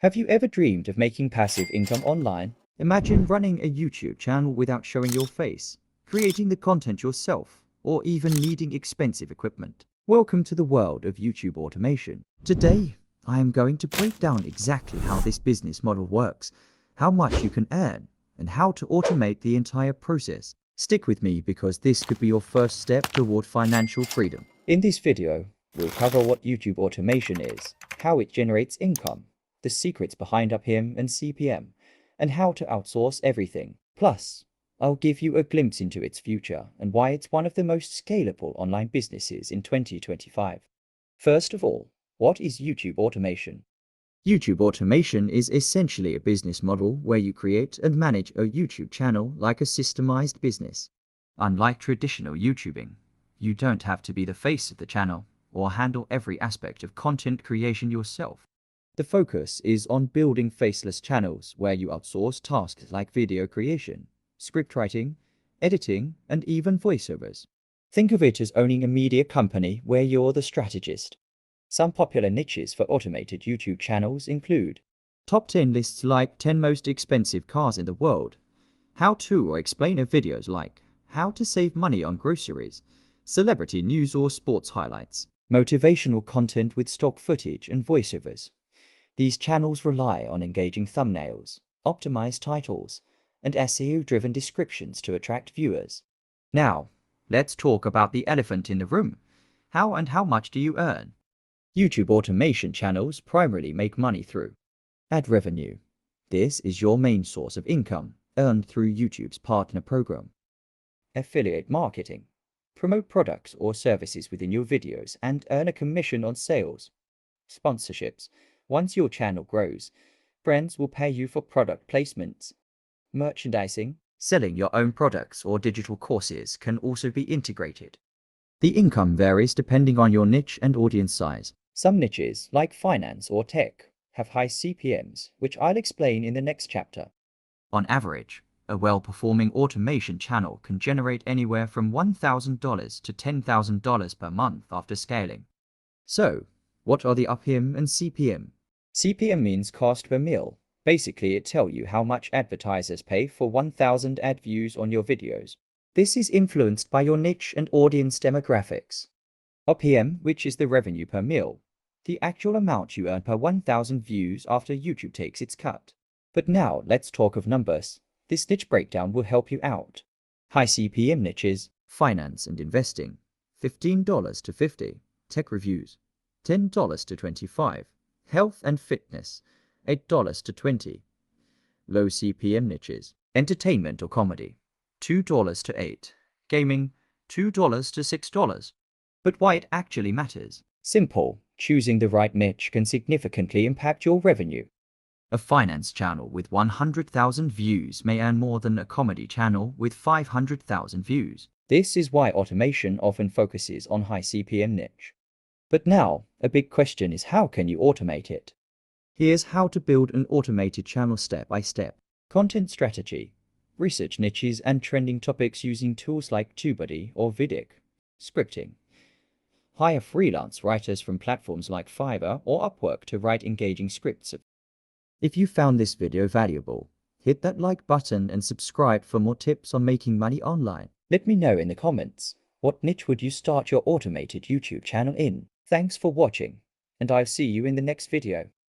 Have you ever dreamed of making passive income online? Imagine running a YouTube channel without showing your face, creating the content yourself, or even needing expensive equipment. Welcome to the world of YouTube automation. Today, I am going to break down exactly how this business model works, how much you can earn, and how to automate the entire process. Stick with me because this could be your first step toward financial freedom. In this video, we'll cover what YouTube automation is, how it generates income, the secrets behind RPM and CPM, and how to outsource everything. Plus, I'll give you a glimpse into its future and why it's one of the most scalable online businesses in 2025. First of all, what is YouTube automation? YouTube automation is essentially a business model where you create and manage a YouTube channel like a systemized business. Unlike traditional YouTubing, you don't have to be the face of the channel or handle every aspect of content creation yourself. The focus is on building faceless channels where you outsource tasks like video creation, script writing, editing, and even voiceovers. Think of it as owning a media company where you're the strategist. Some popular niches for automated YouTube channels include top 10 lists like 10 most expensive cars in the world, how-to or explainer videos like how to save money on groceries, celebrity news or sports highlights, motivational content with stock footage and voiceovers. These channels rely on engaging thumbnails, optimized titles, and SEO-driven descriptions to attract viewers. Now, let's talk about the elephant in the room. How and how much do you earn? YouTube automation channels primarily make money through ad revenue. This is your main source of income, earned through YouTube's partner program. Affiliate marketing. Promote products or services within your videos and earn a commission on sales. Sponsorships. Once your channel grows, brands will pay you for product placements. Merchandising. Selling your own products or digital courses can also be integrated. The income varies depending on your niche and audience size. Some niches, like finance or tech, have high CPMs, which I'll explain in the next chapter. On average, a well-performing automation channel can generate anywhere from $1,000 to $10,000 per month after scaling. So, what are the RPM and CPM? CPM means cost per mille. Basically, it tells you how much advertisers pay for 1,000 ad views on your videos. This is influenced by your niche and audience demographics. RPM, which is the revenue per mille, the actual amount you earn per 1,000 views after YouTube takes its cut. But now let's talk of numbers. This niche breakdown will help you out. High CPM niches: finance and investing, $15 to $50, tech reviews, $10 to $25, health and fitness, $8 to $20. Low CPM niches: entertainment or comedy, $2 to $8, gaming, $2 to $6. But why it actually matters? Simple. Choosing the right niche can significantly impact your revenue. A finance channel with 100,000 views may earn more than a comedy channel with 500,000 views. This is why automation often focuses on high CPM niche. But now, a big question is, how can you automate it? Here's how to build an automated channel step by step. Content strategy. Research niches and trending topics using tools like TubeBuddy or Vidic. Scripting. Hire freelance writers from platforms like Fiverr or Upwork to write engaging scripts. If you found this video valuable, hit that like button and subscribe for more tips on making money online. Let me know in the comments, what niche would you start your automated YouTube channel in? Thanks for watching, and I'll see you in the next video.